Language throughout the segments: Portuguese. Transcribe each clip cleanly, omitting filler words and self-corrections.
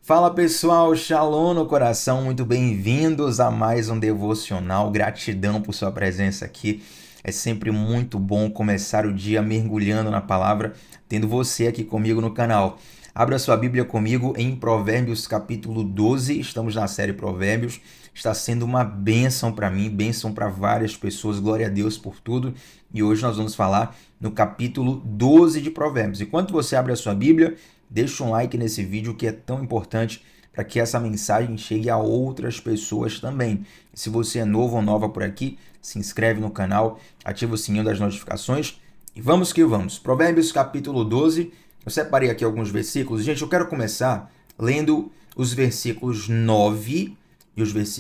Fala pessoal, Shalom no coração, muito bem-vindos a mais um devocional. Gratidão por sua presença aqui. É sempre muito bom começar o dia mergulhando na palavra, tendo você aqui comigo no canal. Abra sua Bíblia comigo em Provérbios capítulo 12. Estamos na série Provérbios. Está sendo uma bênção para mim, bênção para várias pessoas. Glória a Deus por tudo. E hoje nós vamos falar no capítulo 12 de Provérbios. Enquanto você abre a sua Bíblia, deixa um like nesse vídeo que é tão importante para que essa mensagem chegue a outras pessoas também. Se você é novo ou nova por aqui, se inscreve no canal, ativa o sininho das notificações e vamos que vamos. Provérbios capítulo 12, eu separei aqui alguns versículos. Gente, eu quero começar lendo os versículos 9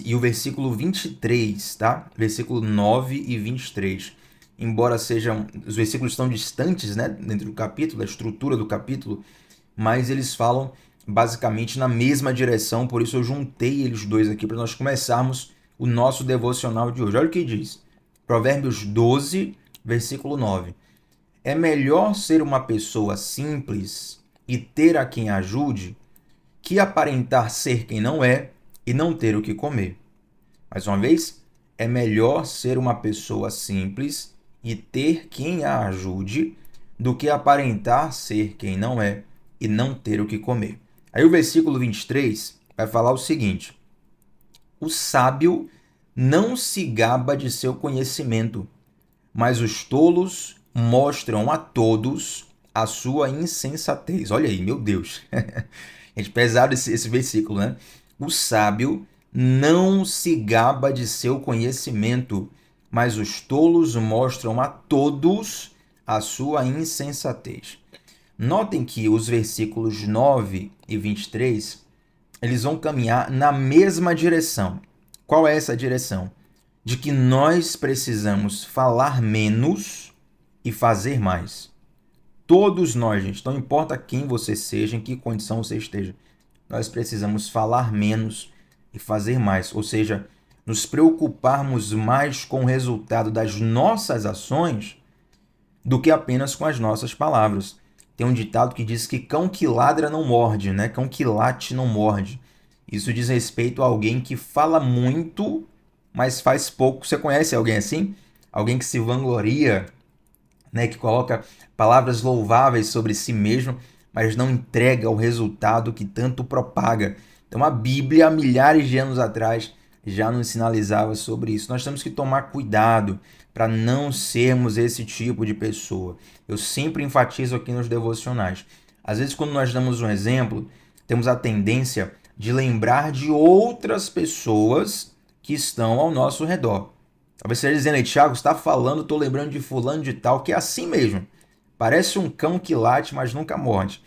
e o versículo 23, tá? Versículo 9 e 23. Embora sejam, os versículos estão distantes, né, dentro do capítulo, da estrutura do capítulo, mas eles falam basicamente na mesma direção, por isso eu juntei eles dois aqui para nós começarmos o nosso devocional de hoje. Olha o que diz, Provérbios 12, versículo 9. É melhor ser uma pessoa simples e ter a quem ajude que aparentar ser quem não é e não ter o que comer. Mais uma vez, é melhor ser uma pessoa simples e ter quem a ajude do que aparentar ser quem não é e não ter o que comer. Aí o versículo 23 vai falar o seguinte: o sábio não se gaba de seu conhecimento, mas os tolos mostram a todos a sua insensatez. Olha aí, meu Deus. Gente, pesado esse versículo, né? O sábio não se gaba de seu conhecimento, mas os tolos mostram a todos a sua insensatez. Notem que os versículos 9 e 23, eles vão caminhar na mesma direção. Qual é essa direção? De que nós precisamos falar menos e fazer mais. Todos nós, gente, não importa quem você seja, em que condição você esteja, nós precisamos falar menos e fazer mais. Ou seja, nos preocuparmos mais com o resultado das nossas ações do que apenas com as nossas palavras. Tem um ditado que diz que cão que ladra não morde, né? Cão que late não morde. Isso diz respeito a alguém que fala muito, mas faz pouco. Você conhece alguém assim? Alguém que se vangloria, né? Que coloca palavras louváveis sobre si mesmo, mas não entrega o resultado que tanto propaga. Então a Bíblia, há milhares de anos atrás, já nos sinalizava sobre isso. Nós temos que tomar cuidado para não sermos esse tipo de pessoa. Eu sempre enfatizo aqui nos devocionais. Às vezes, quando nós damos um exemplo, temos a tendência de lembrar de outras pessoas que estão ao nosso redor. Talvez você esteja dizendo aí, Thiago, você está falando, estou lembrando de fulano de tal, que é assim mesmo. Parece um cão que late, mas nunca morde.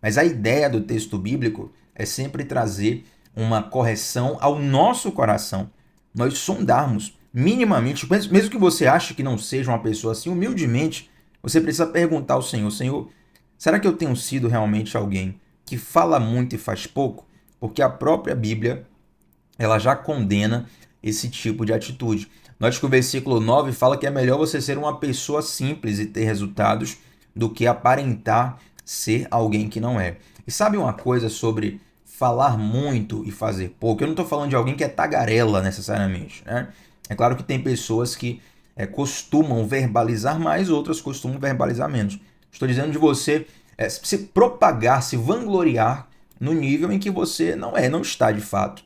Mas a ideia do texto bíblico é sempre trazer uma correção ao nosso coração. Nós sondarmos minimamente, mesmo que você ache que não seja uma pessoa assim, humildemente, você precisa perguntar ao Senhor: Senhor, será que eu tenho sido realmente alguém que fala muito e faz pouco? Porque a própria Bíblia, ela já condena esse tipo de atitude. Note que o versículo 9 fala que é melhor você ser uma pessoa simples e ter resultados do que aparentar ser alguém que não é. E sabe uma coisa sobre falar muito e fazer pouco? Eu não estou falando de alguém que é tagarela necessariamente, né? É claro que tem pessoas que costumam verbalizar mais, outras costumam verbalizar menos. Estou dizendo de você se propagar, se vangloriar no nível em que você não está de fato.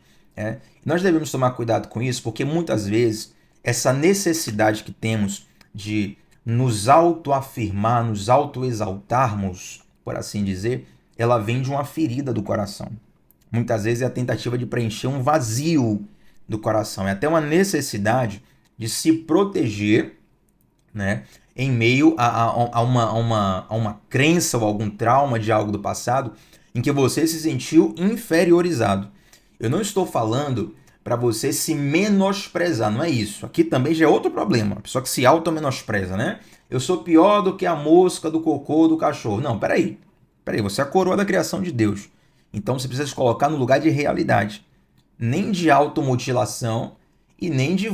Nós devemos tomar cuidado com isso, porque muitas vezes essa necessidade que temos de nos autoafirmar, nos autoexaltarmos, por assim dizer, ela vem de uma ferida do coração. Muitas vezes é a tentativa de preencher um vazio do coração. É até uma necessidade de se proteger, né, em meio a uma crença ou algum trauma de algo do passado em que você se sentiu inferiorizado. Eu não estou falando para você se menosprezar, não é isso. Aqui também já é outro problema. A pessoa que se auto-menospreza, né? Eu sou pior do que a mosca, do cocô, do cachorro. Não, peraí. Você é a coroa da criação de Deus. Então você precisa se colocar no lugar de realidade. Nem de automutilação e nem de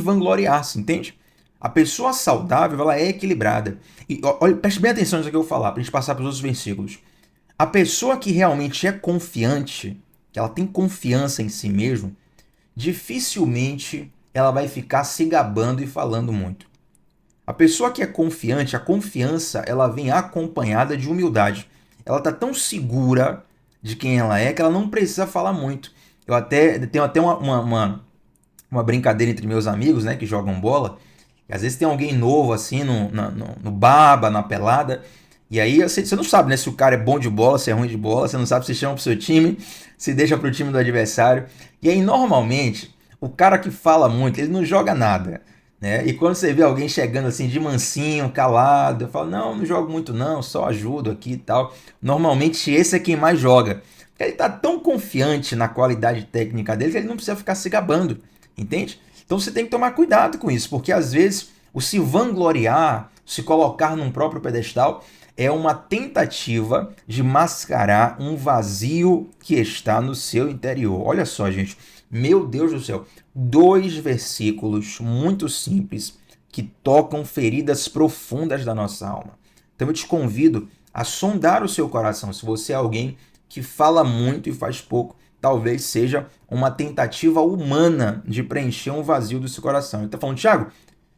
vangloriar-se, entende? A pessoa saudável, ela é equilibrada. E olha, preste bem atenção nisso que eu vou falar, para a gente passar para os outros versículos. A pessoa que realmente é confiante, que ela tem confiança em si mesmo, dificilmente ela vai ficar se gabando e falando muito. A pessoa que é confiante, a confiança, ela vem acompanhada de humildade. Ela tá tão segura de quem ela é que ela não precisa falar muito. Eu até tenho até uma brincadeira entre meus amigos, né, que jogam bola. E às vezes tem alguém novo assim no baba, na pelada. E aí você não sabe, né, se o cara é bom de bola, se é ruim de bola, você não sabe se chama pro seu time, se deixa pro time do adversário. E aí normalmente o cara que fala muito, ele não joga nada, né? E quando você vê alguém chegando assim de mansinho, calado, eu falo, não jogo muito não, só ajudo aqui e tal. Normalmente esse é quem mais joga. Ele tá tão confiante na qualidade técnica dele que ele não precisa ficar se gabando, entende? Então você tem que tomar cuidado com isso, porque às vezes o se vangloriar, se colocar num próprio pedestal, é uma tentativa de mascarar um vazio que está no seu interior. Olha só, gente, meu Deus do céu, 2 versículos muito simples que tocam feridas profundas da nossa alma. Então eu te convido a sondar o seu coração. Se você é alguém que fala muito e faz pouco, talvez seja uma tentativa humana de preencher um vazio do seu coração. Ele está falando, Thiago,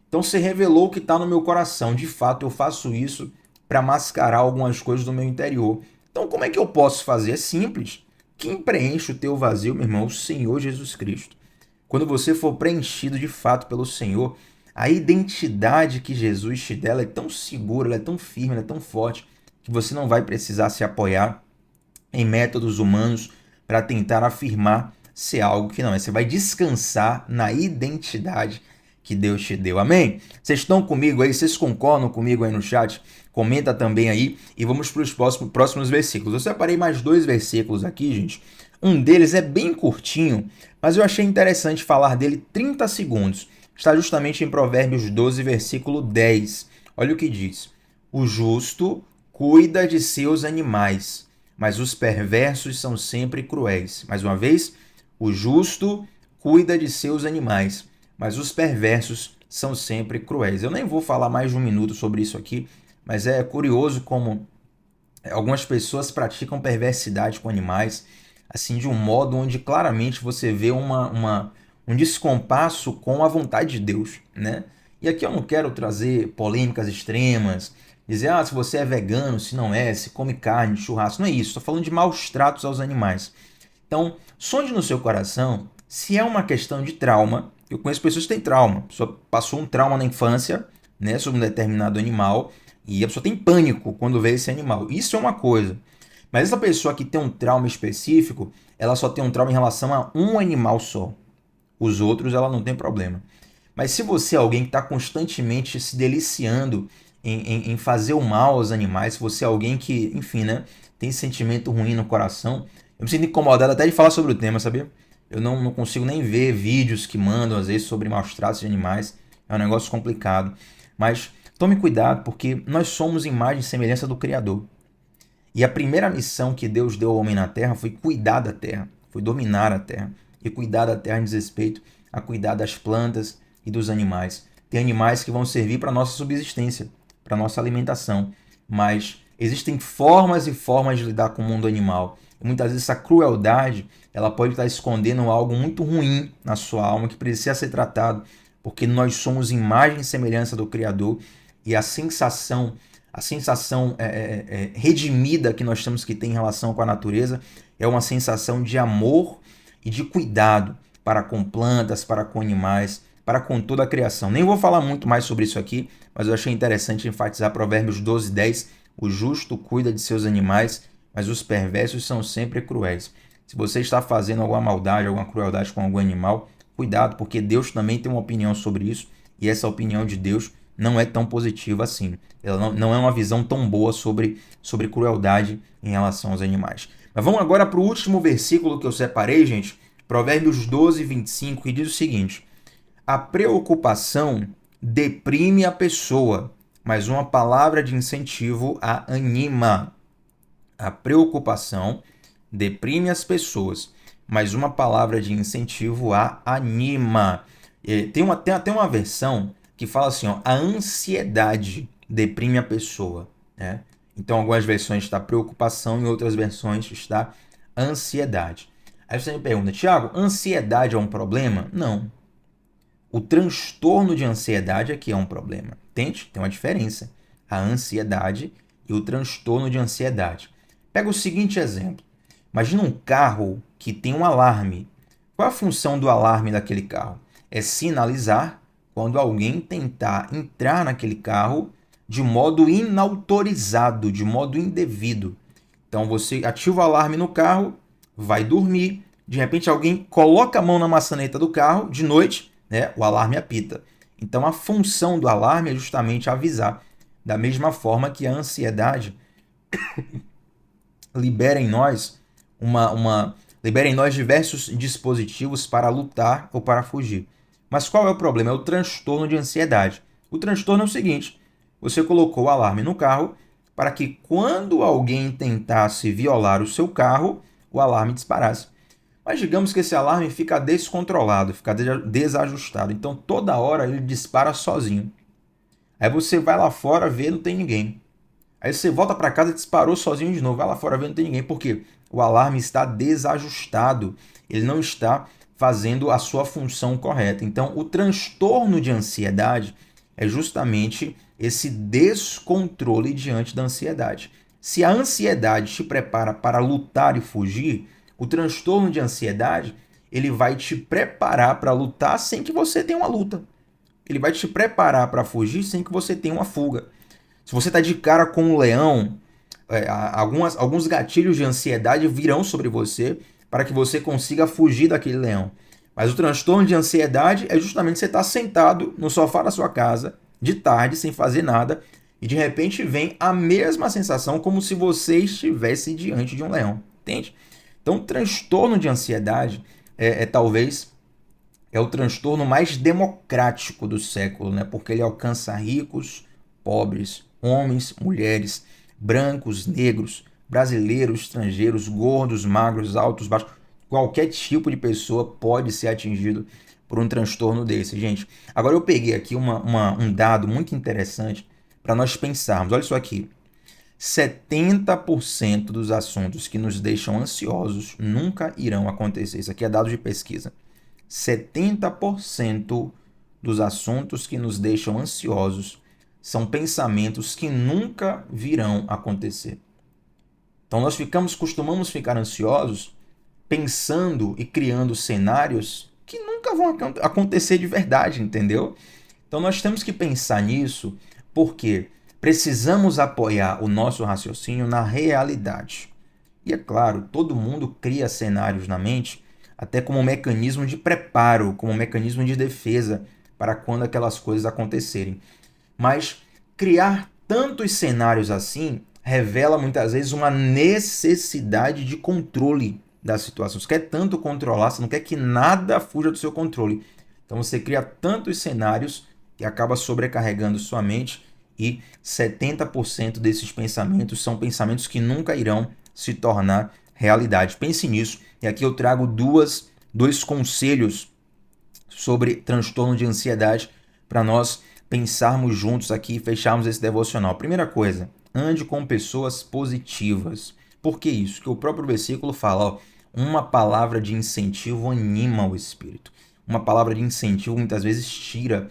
então você revelou o que está no meu coração. De fato, eu faço isso para mascarar algumas coisas do meu interior. Então, como é que eu posso fazer? É simples. Quem preenche o teu vazio, meu irmão, é o Senhor Jesus Cristo. Quando você for preenchido de fato pelo Senhor, a identidade que Jesus te dá é tão segura, ela é tão firme, ela é tão forte, que você não vai precisar se apoiar em métodos humanos para tentar afirmar ser algo que não é. Você vai descansar na identidade que Deus te deu. Amém? Vocês estão comigo aí? Vocês concordam comigo aí no chat? Comenta também aí e vamos para os próximos versículos. Eu separei mais 2 versículos aqui, gente. Um deles é bem curtinho, mas eu achei interessante falar dele 30 segundos. Está justamente em Provérbios 12, versículo 10. Olha o que diz. O justo cuida de seus animais, mas os perversos são sempre cruéis. Mais uma vez, o justo cuida de seus animais, mas os perversos são sempre cruéis. Eu nem vou falar mais de 1 minuto sobre isso aqui, mas é curioso como algumas pessoas praticam perversidade com animais, assim, de um modo onde claramente você vê um descompasso com a vontade de Deus, né? E aqui eu não quero trazer polêmicas extremas, dizer, se você é vegano, se não é, se come carne, churrasco, não é isso. Estou falando de maus tratos aos animais. Então, sonde no seu coração se é uma questão de trauma. Eu conheço pessoas que têm trauma. A pessoa passou um trauma na infância, né, sobre um determinado animal, e a pessoa tem pânico quando vê esse animal. Isso é uma coisa. Mas essa pessoa que tem um trauma específico, ela só tem um trauma em relação a um animal só. Os outros ela não tem problema. Mas se você é alguém que está constantemente se deliciando em fazer o mal aos animais, se você é alguém que, enfim, né, tem sentimento ruim no coração, eu me sinto incomodado até de falar sobre o tema, sabia? Eu não consigo nem ver vídeos que mandam, às vezes, sobre maus tratos de animais. É um negócio complicado. Mas tome cuidado, porque nós somos imagem e semelhança do Criador. E a primeira missão que Deus deu ao homem na terra foi cuidar da terra, foi dominar a terra. E cuidar da terra diz respeito a cuidar das plantas e dos animais. Tem animais que vão servir para a nossa subsistência, para a nossa alimentação. Mas existem formas e formas de lidar com o mundo animal. E muitas vezes essa crueldade ela pode estar escondendo algo muito ruim na sua alma que precisa ser tratado, porque nós somos imagem e semelhança do Criador e a sensação redimida que nós temos que ter em relação com a natureza é uma sensação de amor e de cuidado para com plantas, para com animais, para com toda a criação. Nem vou falar muito mais sobre isso aqui, mas eu achei interessante enfatizar Provérbios 12, 10. O justo cuida de seus animais, mas os perversos são sempre cruéis. Se você está fazendo alguma maldade, alguma crueldade com algum animal, cuidado, porque Deus também tem uma opinião sobre isso, e essa opinião de Deus não é tão positiva assim. Ela não é uma visão tão boa sobre crueldade em relação aos animais. Mas vamos agora para o último versículo que eu separei, gente. Provérbios 12, 25, que diz o seguinte. A preocupação deprime a pessoa, mas uma palavra de incentivo a anima. A preocupação deprime as pessoas, mas uma palavra de incentivo a anima. Tem até uma versão que fala assim, ó, a ansiedade deprime a pessoa, né? Então, algumas versões está preocupação, em outras versões está ansiedade. Aí você me pergunta, Tiago, ansiedade é um problema? Não. O transtorno de ansiedade é que é um problema. Entende? Tem uma diferença. A ansiedade e o transtorno de ansiedade. Pega o seguinte exemplo. Imagina um carro que tem um alarme. Qual é a função do alarme daquele carro? É sinalizar quando alguém tentar entrar naquele carro de modo inautorizado, de modo indevido. Então você ativa o alarme no carro, vai dormir, de repente alguém coloca a mão na maçaneta do carro, de noite, né, o alarme apita. Então a função do alarme é justamente avisar. Da mesma forma que a ansiedade libera em nós libera em nós diversos dispositivos para lutar ou para fugir. Mas qual é o problema? É o transtorno de ansiedade. O transtorno é o seguinte: você colocou o alarme no carro para que quando alguém tentasse violar o seu carro, o alarme disparasse. Mas digamos que esse alarme fica descontrolado, fica desajustado. Então toda hora ele dispara sozinho. Aí você vai lá fora, vê, não tem ninguém. Aí você volta para casa e disparou sozinho de novo. Vai lá fora ver, não tem ninguém. Por quê? O alarme está desajustado. Ele não está fazendo a sua função correta. Então, o transtorno de ansiedade é justamente esse descontrole diante da ansiedade. Se a ansiedade te prepara para lutar e fugir, o transtorno de ansiedade ele vai te preparar para lutar sem que você tenha uma luta. Ele vai te preparar para fugir sem que você tenha uma fuga. Se você está de cara com um leão, alguns gatilhos de ansiedade virão sobre você para que você consiga fugir daquele leão. Mas o transtorno de ansiedade é justamente você estar sentado no sofá da sua casa, de tarde, sem fazer nada, e de repente vem a mesma sensação como se você estivesse diante de um leão. Entende? Então, o transtorno de ansiedade talvez o transtorno mais democrático do século, né? Porque ele alcança ricos, pobres, homens, mulheres, brancos, negros, brasileiros, estrangeiros, gordos, magros, altos, baixos. Qualquer tipo de pessoa pode ser atingido por um transtorno desse, gente. Agora eu peguei aqui um dado muito interessante para nós pensarmos. Olha isso aqui. 70% dos assuntos que nos deixam ansiosos nunca irão acontecer. Isso aqui é dado de pesquisa. 70% dos assuntos que nos deixam ansiosos são pensamentos que nunca virão acontecer. Então nós costumamos ficar ansiosos pensando e criando cenários que nunca vão acontecer de verdade, entendeu? Então nós temos que pensar nisso porque precisamos apoiar o nosso raciocínio na realidade. E é claro, todo mundo cria cenários na mente até como um mecanismo de preparo, como um mecanismo de defesa para quando aquelas coisas acontecerem. Mas criar tantos cenários assim revela muitas vezes uma necessidade de controle da situação. Você quer tanto controlar, você não quer que nada fuja do seu controle. Então você cria tantos cenários que acaba sobrecarregando sua mente e 70% desses pensamentos são pensamentos que nunca irão se tornar realidade. Pense nisso. E aqui eu trago dois conselhos sobre transtorno de ansiedade para nós pensarmos juntos aqui e fecharmos esse devocional. Primeira coisa, ande com pessoas positivas. Por que isso? Porque o próprio versículo fala, ó, uma palavra de incentivo anima o espírito. Uma palavra de incentivo muitas vezes tira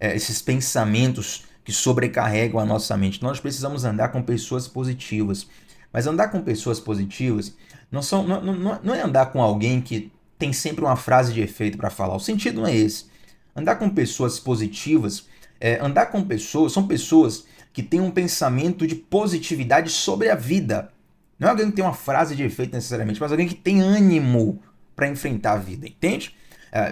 esses pensamentos que sobrecarregam a nossa mente. Nós precisamos andar com pessoas positivas. Mas andar com pessoas positivas não é andar com alguém que tem sempre uma frase de efeito para falar. O sentido não é esse. Andar com pessoas positivas, são pessoas que têm um pensamento de positividade sobre a vida. Não é alguém que tem uma frase de efeito necessariamente, mas alguém que tem ânimo para enfrentar a vida, entende?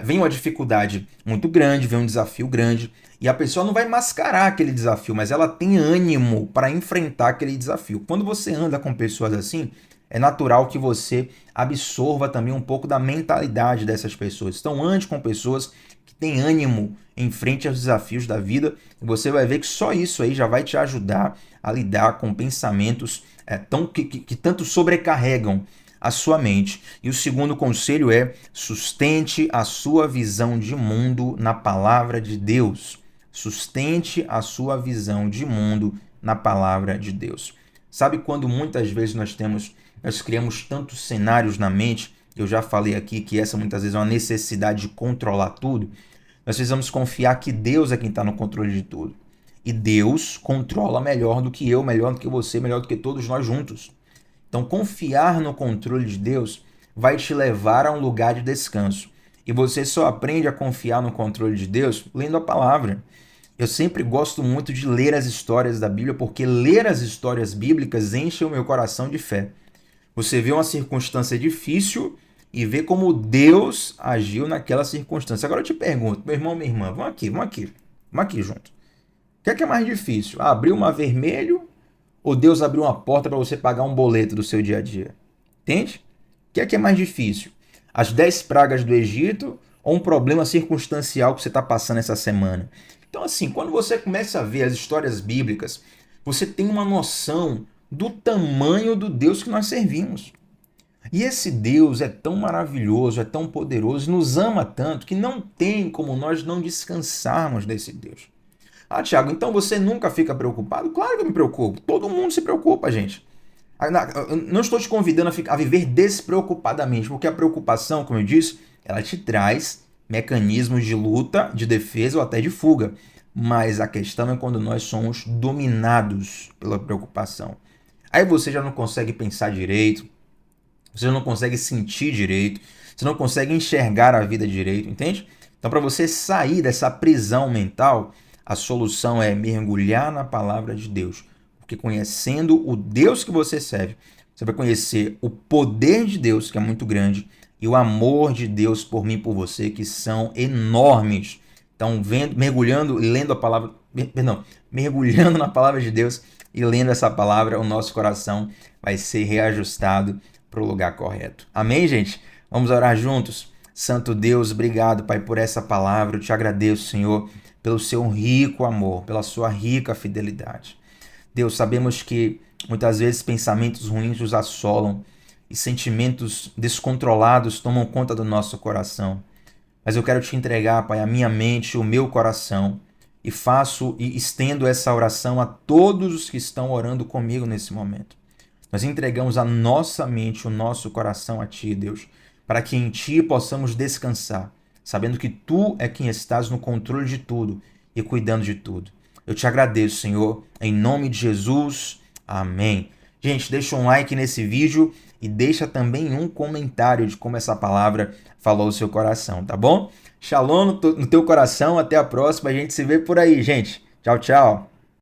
Vem uma dificuldade muito grande, vem um desafio grande, e a pessoa não vai mascarar aquele desafio, mas ela tem ânimo para enfrentar aquele desafio. Quando você anda com pessoas assim, é natural que você absorva também um pouco da mentalidade dessas pessoas. Então ande com pessoas que têm ânimo em frente aos desafios da vida, e você vai ver que só isso aí já vai te ajudar a lidar com pensamentos que tanto sobrecarregam a sua mente. E o segundo conselho é: sustente a sua visão de mundo na palavra de Deus. Sustente a sua visão de mundo na palavra de Deus. Sabe quando muitas vezes nós criamos tantos cenários na mente, eu já falei aqui que essa muitas vezes é uma necessidade de controlar tudo, nós precisamos confiar que Deus é quem está no controle de tudo. E Deus controla melhor do que eu, melhor do que você, melhor do que todos nós juntos. Então, confiar no controle de Deus vai te levar a um lugar de descanso. E você só aprende a confiar no controle de Deus lendo a palavra. Eu sempre gosto muito de ler as histórias da Bíblia, porque ler as histórias bíblicas enche o meu coração de fé. Você vê uma circunstância difícil e vê como Deus agiu naquela circunstância. Agora eu te pergunto, meu irmão, minha irmã, vamos aqui junto. O que é mais difícil? Abrir um mar vermelho ou Deus abriu uma porta para você pagar um boleto do seu dia a dia? Entende? O que é mais difícil? As 10 pragas do Egito ou um problema circunstancial que você está passando essa semana? Então, assim, quando você começa a ver as histórias bíblicas, você tem uma noção do tamanho do Deus que nós servimos. E esse Deus é tão maravilhoso, é tão poderoso, nos ama tanto que não tem como nós não descansarmos desse Deus. Tiago, então você nunca fica preocupado? Claro que eu me preocupo. Todo mundo se preocupa, gente. Eu não estou te convidando a viver despreocupadamente, porque a preocupação, como eu disse, ela te traz mecanismos de luta, de defesa ou até de fuga. Mas a questão é quando nós somos dominados pela preocupação. Aí você já não consegue pensar direito, você não consegue sentir direito, você não consegue enxergar a vida direito, entende? Então, para você sair dessa prisão mental, a solução é mergulhar na palavra de Deus. Porque conhecendo o Deus que você serve, você vai conhecer o poder de Deus, que é muito grande, e o amor de Deus por mim e por você, que são enormes. Então, mergulhando e lendo a palavra, mergulhando na palavra de Deus e lendo essa palavra, o nosso coração vai ser reajustado para o lugar correto. Amém, gente? Vamos orar juntos? Santo Deus, obrigado, Pai, por essa palavra. Eu te agradeço, Senhor, pelo seu rico amor, pela sua rica fidelidade. Deus, sabemos que muitas vezes pensamentos ruins nos assolam e sentimentos descontrolados tomam conta do nosso coração. Mas eu quero te entregar, Pai, a minha mente, o meu coração, e estendo essa oração a todos os que estão orando comigo nesse momento. Nós entregamos a nossa mente, o nosso coração a Ti, Deus, para que em Ti possamos descansar, sabendo que Tu é quem estás no controle de tudo e cuidando de tudo. Eu te agradeço, Senhor, em nome de Jesus. Amém. Gente, deixa um like nesse vídeo e deixa também um comentário de como essa palavra falou o seu coração, tá bom? Shalom no teu coração, até a próxima, a gente se vê por aí, gente. Tchau, tchau.